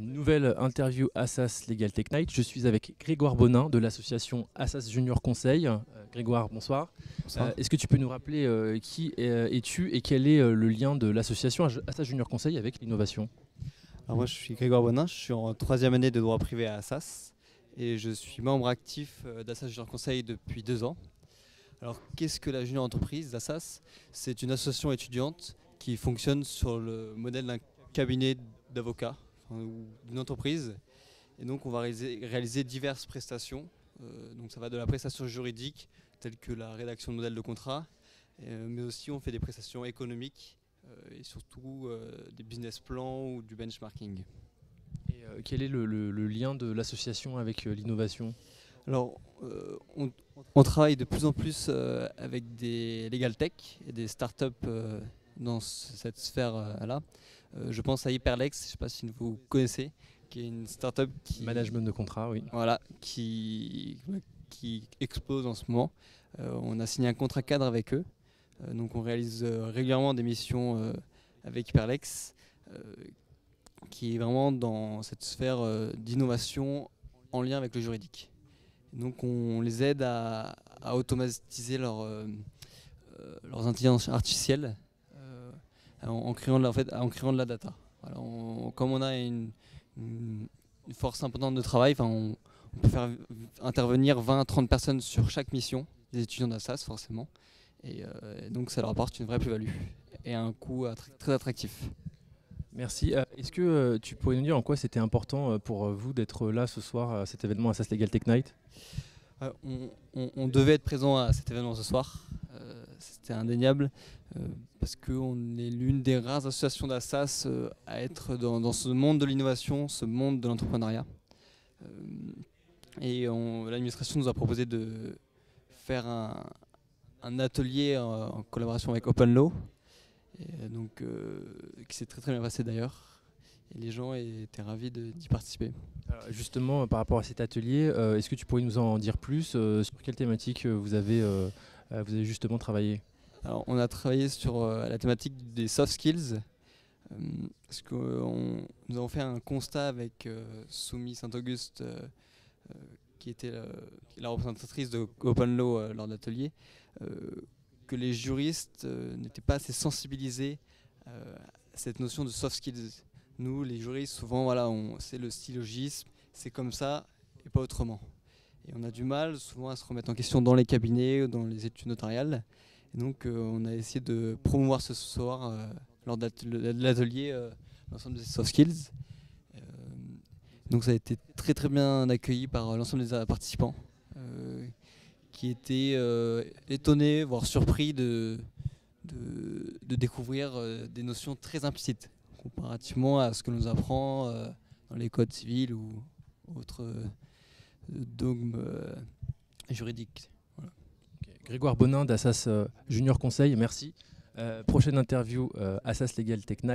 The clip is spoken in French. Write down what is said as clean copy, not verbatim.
Nouvelle interview Assas Legal Tech Night. Je suis avec Grégoire Bonin de l'association Assas Junior Conseil. Grégoire, bonsoir. Bonsoir. Est-ce que tu peux nous rappeler qui es-tu et quel est le lien de l'association Assas Junior Conseil avec l'innovation? Alors moi je suis Grégoire Bonin, je suis en troisième année de droit privé à Assas et je suis membre actif d'Assas Junior Conseil depuis 2 ans. Alors qu'est-ce que la junior entreprise d'Assas? C'est une association étudiante qui fonctionne sur le modèle d'un cabinet d'avocats ou d'une entreprise. Et donc on va réaliser diverses prestations. Donc ça va de la prestation juridique telle que la rédaction de modèles de contrat, mais aussi on fait des prestations économiques et surtout des business plans ou du benchmarking. Et quel est le lien de l'association avec l'innovation? Alors, on travaille de plus en plus avec des legal tech et des startups dans cette sphère-là. Je pense à Hyperlex, je ne sais pas si vous connaissez, qui est une startup qui, Management de contrat, oui. voilà, qui explose en ce moment. On a signé un contrat cadre avec eux. Donc on réalise régulièrement des missions avec Hyperlex, qui est vraiment dans cette sphère d'innovation en lien avec le juridique. Donc on les aide à automatiser leurs intelligences artificielles en créant de la data. Voilà, comme on a une force importante de travail, on peut faire intervenir 20 à 30 personnes sur chaque mission, des étudiants d'Assas forcément. Et donc ça leur apporte une vraie plus-value et un coût très attractif. Merci. Est-ce que tu pourrais nous dire en quoi c'était important pour vous d'être là ce soir à cet événement Assas Legal Tech Night? On devait être présent à cet événement ce soir, c'était indéniable, parce qu'on est l'une des rares associations d'Assas à être dans ce monde de l'innovation, ce monde de l'entrepreneuriat. Et l'administration nous a proposé de faire un atelier en collaboration avec OpenLaw, et donc, qui s'est très bien passé d'ailleurs. Et les gens étaient ravis d'y participer. Alors justement, par rapport à cet atelier, est-ce que tu pourrais nous en dire plus sur quelle thématique vous avez justement travaillé? Alors, on a travaillé sur la thématique des soft skills, parce que nous avons fait un constat avec Soumi Saint-Auguste, qui était la représentatrice de OpenLaw lors de l'atelier, que les juristes n'étaient pas assez sensibilisés à cette notion de soft skills. Nous, les juristes, souvent, voilà, c'est le syllogisme, c'est comme ça et pas autrement. Et on a du mal souvent à se remettre en question dans les cabinets ou dans les études notariales. Et donc, on a essayé de promouvoir ce soir, lors de l'atelier, l'ensemble des soft skills. Donc, ça a été très bien accueilli par l'ensemble des participants, qui étaient étonnés, voire surpris de découvrir des notions très implicites, comparativement à ce que l'on apprend dans les codes civils ou autres dogmes juridiques. Voilà. Okay. Grégoire Bonin d'Assas Junior Conseil, merci. Prochaine interview Assas Legal Tech Night.